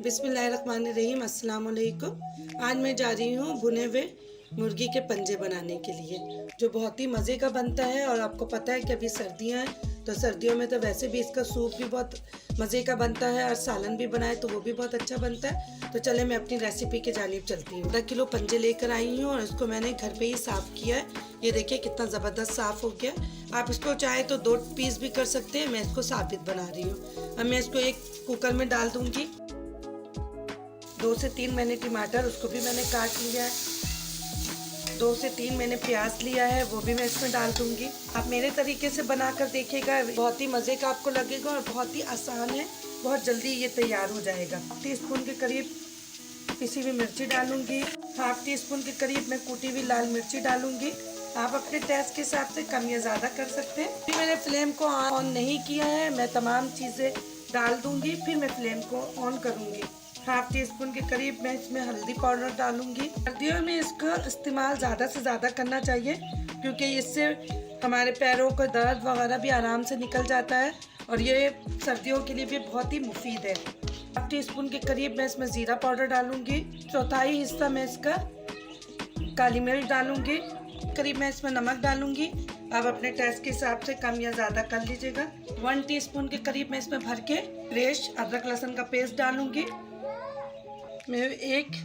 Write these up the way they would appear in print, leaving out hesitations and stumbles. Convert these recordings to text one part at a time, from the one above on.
बिस्मिल्लाहिर्रहमानिर्रहीम, अस्सलाम वालेकुम। आज मैं जा रही हूँ भुने हुए मुर्गी के पंजे बनाने के लिए, जो बहुत ही मज़े का बनता है। और आपको पता है कि अभी सर्दियाँ हैं, तो सर्दियों में तो वैसे भी इसका सूप भी बहुत मज़े का बनता है और सालन भी बनाए तो वो भी बहुत अच्छा बनता है। तो चले मैं अपनी रेसिपी की जानिब चलती हूँ। 1 किलो पंजे लेकर आई हूँ और इसको मैंने घर पे ही साफ़ किया है। ये देखिए कितना ज़बरदस्त साफ़ हो गया। आप इसको चाहे तो 2 पीस भी कर सकते हैं। मैं इसको साबित बना रही हूँ। अब मैं इसको एक कुकर में डाल दूँगी। 2 से 3 मैंने टमाटर, उसको भी मैंने काट लिया है। 2 से 3 मैंने प्याज लिया है, वो भी मैं इसमें डाल दूंगी। आप मेरे तरीके से बनाकर देखिएगा, बहुत ही मज़े का आपको लगेगा और बहुत ही आसान है। बहुत जल्दी ये तैयार हो जाएगा। टीस्पून के करीब पिसी हुई मिर्ची डालूंगी। 1/2 टीस्पून के करीब मैं कूटी हुई लाल मिर्ची डालूंगी। आप अपने टेस्ट के हिसाब से कम या ज़्यादा कर सकते हैं। फिर मैंने फ्लेम को ऑन नहीं किया है, मैं तमाम चीज़ें डाल दूंगी, फिर मैं फ्लेम को ऑन करूंगी। 1/2 टीस्पून के करीब मैं इसमें हल्दी पाउडर डालूंगी। सर्दियों में इसका इस्तेमाल ज़्यादा से ज़्यादा करना चाहिए, क्योंकि इससे हमारे पैरों का दर्द वगैरह भी आराम से निकल जाता है और ये सर्दियों के लिए भी बहुत ही मुफीद है। 1/2 टीस्पून के करीब मैं इसमें ज़ीरा पाउडर डालूंगी। 1/4 हिस्सा मैं इसका काली मिर्च डालूंगी। करीब मैं इसमें नमक डालूंगी। आप अपने टेस्ट के हिसाब से कम या ज़्यादा कर लीजिएगा। 1 टीस्पून के करीब मैं इसमें भर के फ्रेश अदरक लहसुन का पेस्ट डालूंगी। मैं 1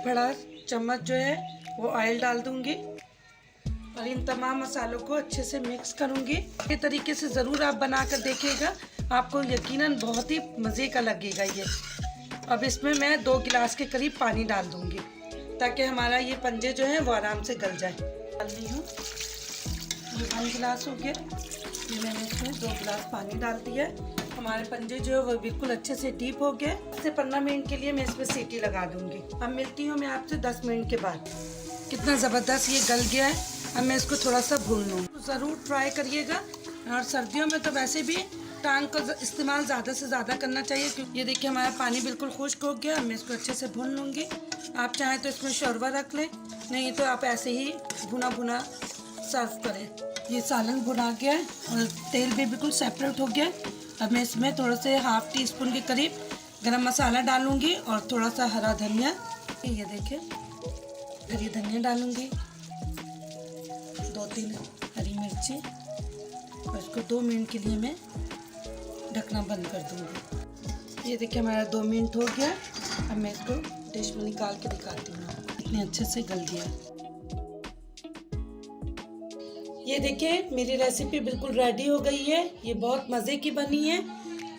बड़ा चम्मच जो है वो ऑयल डाल दूंगी और इन तमाम मसालों को अच्छे से मिक्स करूंगी। ये तरीके से ज़रूर आप बनाकर देखिएगा, आपको यकीनन बहुत ही मज़े का लगेगा ये। अब इसमें मैं 2 गिलास के करीब पानी डाल दूंगी, ताकि हमारा ये पंजे जो हैं वो आराम से गल जाए। डाल रही हूँ, ये 1 गिलास हो गया। ये मैंने इसमें 2 गिलास पानी डाल दिया है। हमारे पंजे जो है वो बिल्कुल अच्छे से डीप हो गए। 10 से 15 मिनट के लिए मैं इसमें सीटी लगा दूंगी। अब मिलती हूँ मैं आपसे 10 मिनट के बाद। कितना ज़बरदस्त ये गल गया है। अब मैं इसको थोड़ा सा भून लूँ। ज़रूर ट्राई करिएगा। और सर्दियों में तो वैसे भी टांग का इस्तेमाल ज़्यादा से ज़्यादा करना चाहिए, क्योंकि ये देखिए हमारा पानी बिल्कुल खुश्क हो गया। मैं इसको अच्छे से भून लूँगी। आप चाहें तो इसमें शोरबा रख लें, नहीं तो आप ऐसे ही भुना भुना सर्व करें। ये सालन भुना गया है और तेल भी बिल्कुल सेपरेट हो गया है। अब मैं इसमें थोड़ा से 1/2 टीस्पून के करीब गरम मसाला डालूंगी और थोड़ा सा हरा धनिया। ये देखिए हरी धनिया डालूंगी, 2-3 हरी मिर्ची, और इसको 2 मिनट के लिए मैं ढकना बंद कर दूंगी। ये देखिए हमारा 2 मिनट हो गया। अब मैं इसको डिश में निकाल के दिखाती हूँ, इतने अच्छे से गल गया। ये देखिए मेरी रेसिपी बिल्कुल रेडी हो गई है। ये बहुत मज़े की बनी है।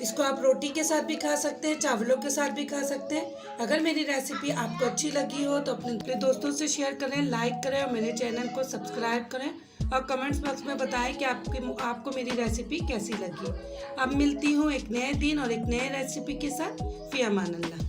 इसको आप रोटी के साथ भी खा सकते हैं, चावलों के साथ भी खा सकते हैं। अगर मेरी रेसिपी आपको अच्छी लगी हो तो अपने दोस्तों से शेयर करें, लाइक करें और मेरे चैनल को सब्सक्राइब करें और कमेंट्स बॉक्स में बताएं कि आपको मेरी रेसिपी कैसी लगी। अब मिलती हूँ एक नए दिन और एक नए रेसिपी के साथ। फ़ी अमान अल्लाह।